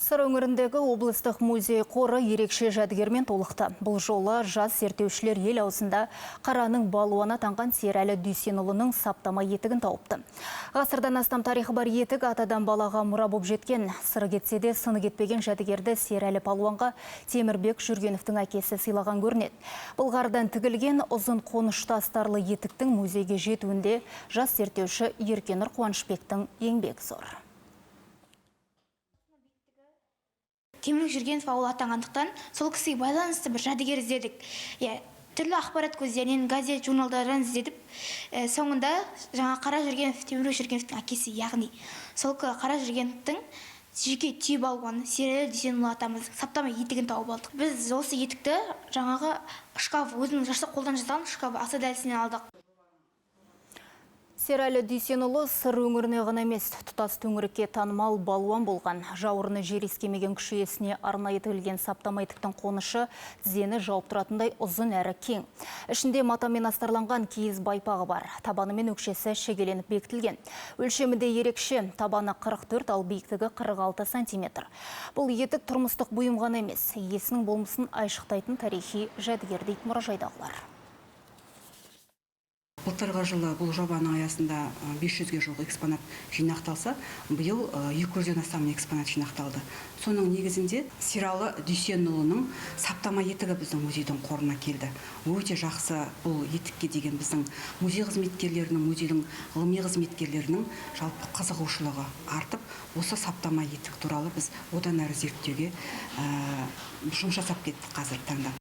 Сыр өңіріндегі облыстық музей қоры ерекше жәдігермен толықты. Бұл жолы жас зерттеушілер ел аузында қараның балуаны атанған Серәлі Дүйсенұлының саптама етігін тауыпты. Ғасырдан астам тарихы бар етік атадан балаға мұра боп жеткен. Сыры кетсе де сыны кетпеген жәдігерді Серәлі палуанға Темірбек Жүргеновтың әкесі сыйлаған көрінеді. Былғардан тігілген ұзын қонышты астарлы етіктің музейге жетуінде жас зерттеуші Еркенұр Қуанышбектің еңбек зор. Темірбек Жүргенов ауылы атанғандықтан сол кісіге байланысты бір жәдігер іздедік. Түрлі ақпарат көздерінен, газет, журналдардан іздедіп, соңында жаңа Қара Жүргенов, Темірбек Жүргеновтың әкесі, яғни сол Қара Жүргеновтың жеке түйе балуаны Серәлі Дүйсенұлы атамыз саптама етігін тауып алдық. Біз осы етікті жаңағы шкаф, өзінің қолдан жасаған шкаф аса дәлісінен алдық. Серәлі Дүйсенұлы сыр өңіріне ғана емес, тұтас төңірекке танымал балуан болған. Жауырыны жер ескемеген күш иесіне арнайы тігілген саптама етіктің қонышы тізені жауып тұратындай ұзын әрі кең. Ішінде матамен астарланған киіз байпағы бар. Табаны мен өкшесі шегеленіп бекітілген. Өлшемі де ерекше, табаны 44, ал биіктігі 46 сантиметр. Бұл етік тұрмыстық бұйым ғана емес, иесінің болмысын айшықтайтын тарихи жәдігер дейді мұражайдағылар. Былтырғы жылы бұл жобаның аясында 500-ге жуық экспонат жинақталса, биыл 200-ден астам экспонат жинақталды. Соның негізінде Серәлі Дүйсенұлының саптама етігі біздің музейдің қорына келді. Өте жақсы бұл етікке деген біздің музей қызметкерлерінің, музейдің ғылыми қызметкерлерінің жалпы қызығушылығы артып, осы саптама етік туралы біз одан әрі зерттеуге жұмыс жасап кеттік қазір таңда.